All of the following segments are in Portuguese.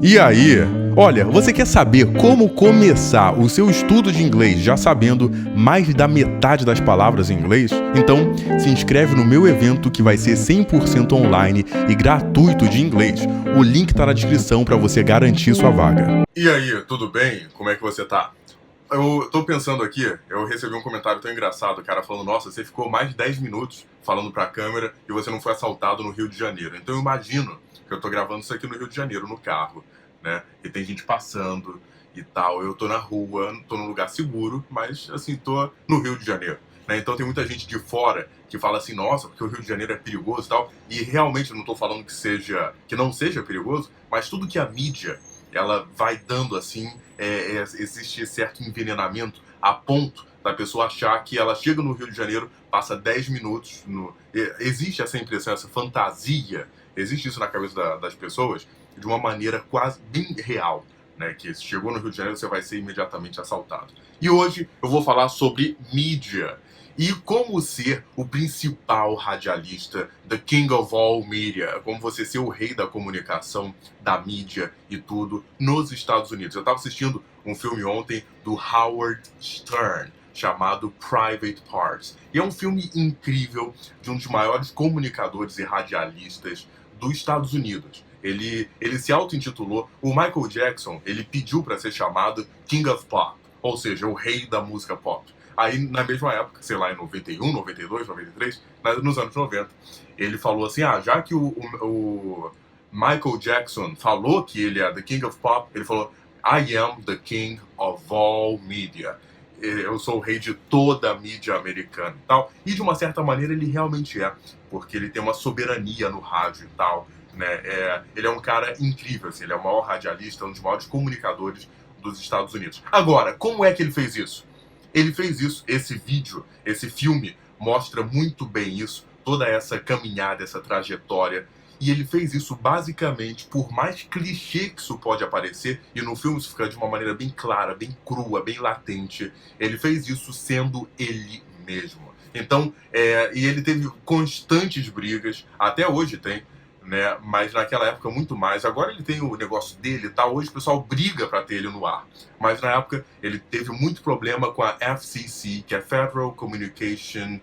E aí? Olha, você quer saber como começar o seu estudo de inglês já sabendo mais da metade das palavras em inglês? Então, se inscreve no meu evento que vai ser 100% online e gratuito de inglês. O link tá na descrição para você garantir sua vaga. E aí, tudo bem? Como é que você tá? Eu tô pensando aqui, eu recebi um comentário tão engraçado, o cara falando, nossa, você ficou mais de 10 minutos falando pra câmera e você não foi assaltado no Rio de Janeiro. Então eu imagino que eu tô gravando isso aqui no Rio de Janeiro, no carro, né? E tem gente passando e tal. Eu tô na rua, tô num lugar seguro, mas assim, tô no Rio de Janeiro, né? Então tem muita gente de fora que fala assim, nossa, porque o Rio de Janeiro é perigoso e tal. E realmente eu não tô falando que não seja perigoso, mas tudo que a mídia ela vai dando assim, existe certo envenenamento a ponto da pessoa achar que ela chega no Rio de Janeiro, passa 10 minutos, existe essa impressão, essa fantasia, existe isso na cabeça das pessoas de uma maneira quase bem real, né? Que se chegou no Rio de Janeiro você vai ser imediatamente assaltado. E hoje eu vou falar sobre mídia e como ser o principal radialista, the king of all media, como você ser o rei da comunicação, da mídia e tudo nos Estados Unidos. Eu estava assistindo um filme ontem do Howard Stern, chamado Private Parts. E é um filme incrível de um dos maiores comunicadores e radialistas dos Estados Unidos. Ele se auto-intitulou, o Michael Jackson, ele pediu para ser chamado King of Pop, ou seja, o rei da música pop. Aí, na mesma época, sei lá, em 91, 92, 93, nos anos 90, ele falou assim, já que o Michael Jackson falou que ele é the King of Pop, ele falou, I am the King of all media. Eu sou o rei de toda a mídia americana e tal. E, de uma certa maneira, ele realmente é, porque ele tem uma soberania no rádio e tal, né? Ele é um cara incrível, assim, ele é o maior radialista, um dos maiores comunicadores dos Estados Unidos. Agora, como é que ele fez isso? Ele fez isso, esse vídeo, esse filme, mostra muito bem isso, toda essa caminhada, essa trajetória. E ele fez isso basicamente, por mais clichê que isso pode aparecer, e no filme isso fica de uma maneira bem clara, bem crua, bem latente, ele fez isso sendo ele mesmo. Então, e ele teve constantes brigas, até hoje tem, né? Mas naquela época muito mais. Agora ele tem o negócio dele e tal. Hoje o pessoal briga para ter ele no ar. Mas na época ele teve muito problema com a FCC, que é Federal Communication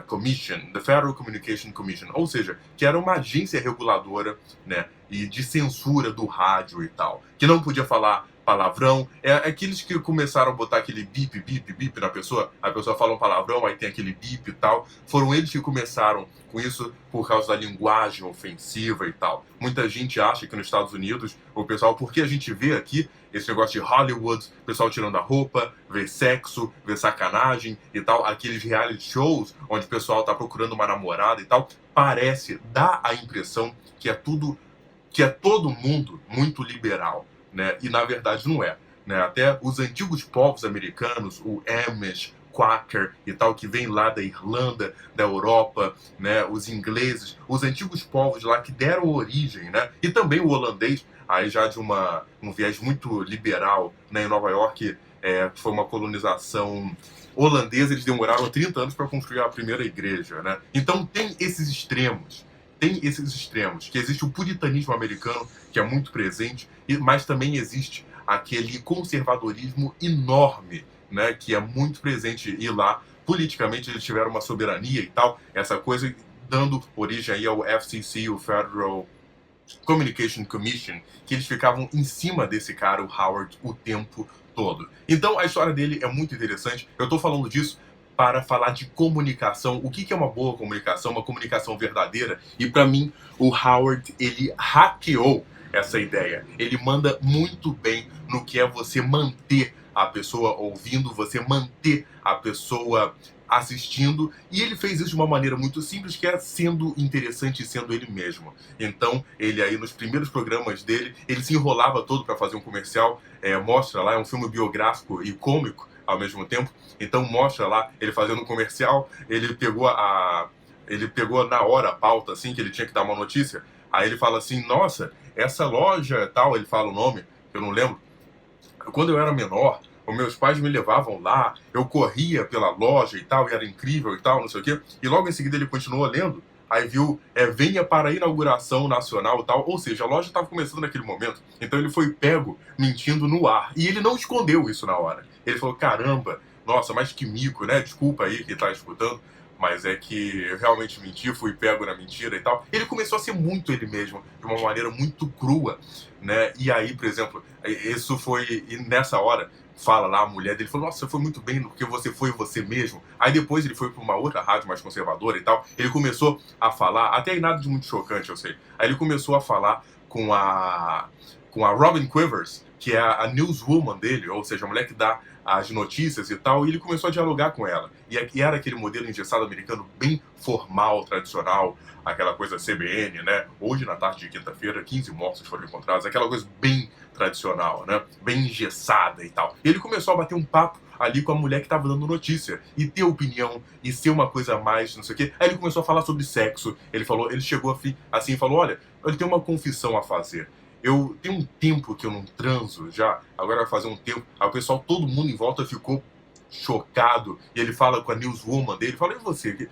Commission, the Federal Communication Commission, ou seja, que era uma agência reguladora, né, e de censura do rádio e tal, que não podia falar palavrão. Aqueles que começaram a botar aquele bip, bip, bip na pessoa, a pessoa fala um palavrão, aí tem aquele bip e tal. Foram eles que começaram com isso por causa da linguagem ofensiva e tal. Muita gente acha que nos Estados Unidos, o pessoal, porque a gente vê aqui esse negócio de Hollywood, o pessoal tirando a roupa, vê sexo, vê sacanagem e tal, aqueles reality shows onde o pessoal tá procurando uma namorada e tal, dá a impressão que é todo mundo muito liberal, né? E na verdade não é, né? Até os antigos povos americanos, o Amish, Quaker e tal, que vem lá da Irlanda, da Europa, né? Os ingleses, os antigos povos lá que deram origem, né? E também o holandês, aí já de um viés muito liberal, né? Em Nova York, foi uma colonização holandesa, eles demoraram 30 anos para construir a primeira igreja, né? Então tem esses extremos, que existe o puritanismo americano, que é muito presente, mas também existe aquele conservadorismo enorme, né, que é muito presente, e lá, politicamente, eles tiveram uma soberania e tal, essa coisa dando origem aí ao FCC, o Federal Communication Commission, que eles ficavam em cima desse cara, o Howard, o tempo todo. Então, a história dele é muito interessante. Eu tô falando disso para falar de comunicação, o que é uma boa comunicação, uma comunicação verdadeira, e para mim, o Howard, ele hackeou essa ideia. Ele manda muito bem no que é você manter a pessoa ouvindo, você manter a pessoa assistindo, e ele fez isso de uma maneira muito simples, que é sendo interessante e sendo ele mesmo. Então, ele aí nos primeiros programas dele, ele se enrolava todo para fazer um comercial, mostra lá, é um filme biográfico e cômico ao mesmo tempo, então mostra lá ele fazendo um comercial, ele pegou na hora a pauta, assim, que ele tinha que dar uma notícia, aí ele fala assim, nossa, essa loja tal, ele fala o nome, eu não lembro, quando eu era menor, os meus pais me levavam lá, eu corria pela loja e tal, e era incrível e tal, não sei o quê. E logo em seguida ele continuou lendo aí viu, venha para a inauguração nacional e tal, ou seja, a loja estava começando naquele momento, então ele foi pego mentindo no ar, e ele não escondeu isso na hora. Ele falou, caramba, nossa, mas que mico, né? Desculpa aí quem tá escutando, mas é que eu realmente menti, fui pego na mentira e tal. Ele começou a ser muito ele mesmo, de uma maneira muito crua, né? E aí, por exemplo, isso foi, e nessa hora, fala lá a mulher dele, falou, nossa, você foi muito bem porque você foi você mesmo. Aí depois ele foi para uma outra rádio mais conservadora e tal, ele começou a falar, até aí nada de muito chocante, eu sei. Aí ele começou a falar com a Robin Quivers, que é a newswoman dele, ou seja, a mulher que dá as notícias e tal, e ele começou a dialogar com ela. E era aquele modelo engessado americano bem formal, tradicional, aquela coisa CBN, né? Hoje, na tarde de quinta-feira, 15 mortos foram encontrados, aquela coisa bem tradicional, né? Bem engessada e tal. E ele começou a bater um papo ali com a mulher que estava dando notícia, e ter opinião, e ser uma coisa a mais, não sei o quê. Aí ele começou a falar sobre sexo, ele chegou assim e falou, olha, ele tem uma confissão a fazer. Eu tenho um tempo que eu não transo já, agora vai fazer um tempo. Aí o pessoal, todo mundo em volta ficou chocado. E ele fala com a newswoman dele, fala, e você,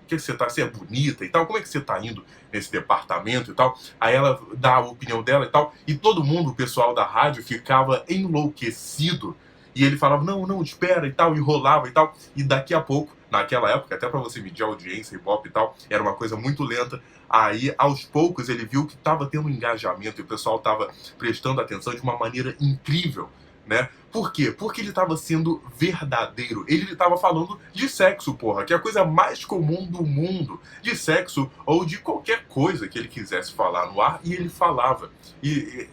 que você tá? Você é bonita e tal? Como é que você tá indo nesse departamento e tal? Aí ela dá a opinião dela e tal. E todo mundo, o pessoal da rádio, ficava enlouquecido. E ele falava, não, espera e tal, enrolava e tal. E daqui a pouco, naquela época, até pra você medir a audiência, hip-hop e tal, era uma coisa muito lenta. Aí, aos poucos, ele viu que estava tendo um engajamento e o pessoal estava prestando atenção de uma maneira incrível, né? Por quê? Porque ele estava sendo verdadeiro. Ele estava falando de sexo, porra, que é a coisa mais comum do mundo. De sexo ou de qualquer coisa que ele quisesse falar no ar, e ele falava. E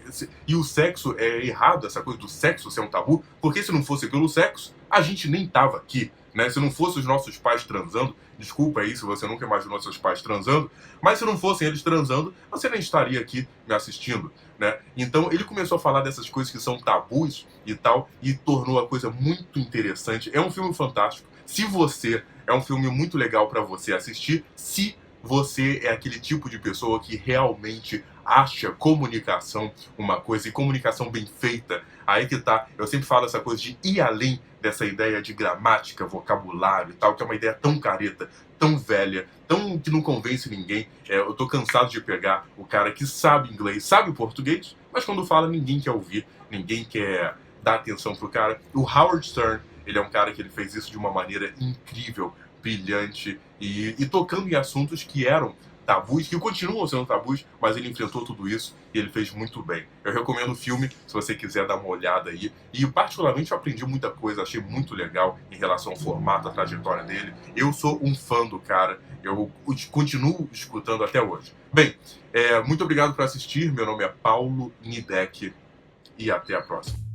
o sexo é errado, essa coisa do sexo ser um tabu, porque se não fosse pelo sexo, a gente nem tava aqui, né? Se não fossem os nossos pais transando, desculpa aí se você nunca imaginou seus pais transando, mas se não fossem eles transando, você nem estaria aqui me assistindo, né? Então ele começou a falar dessas coisas que são tabus e tal, e tornou a coisa muito interessante. É um filme fantástico. Se você é um filme muito legal para você assistir, se você é aquele tipo de pessoa que realmente acha comunicação uma coisa, e comunicação bem feita, aí que tá. Eu sempre falo essa coisa de ir além dessa ideia de gramática, vocabulário e tal, que é uma ideia tão careta, tão velha, tão que não convence ninguém. Eu tô cansado de pegar o cara que sabe inglês, sabe português, mas quando fala ninguém quer ouvir, ninguém quer dar atenção pro cara. O Howard Stern, ele é um cara que ele fez isso de uma maneira incrível, brilhante e tocando em assuntos que eram tabus, que continuam sendo tabus, mas ele enfrentou tudo isso e ele fez muito bem. Eu recomendo o filme, se você quiser dar uma olhada aí. E particularmente eu aprendi muita coisa, achei muito legal em relação ao formato, a trajetória dele. Eu sou um fã do cara, eu continuo escutando até hoje. Bem, muito obrigado por assistir, meu nome é Paulo Nidek e até a próxima.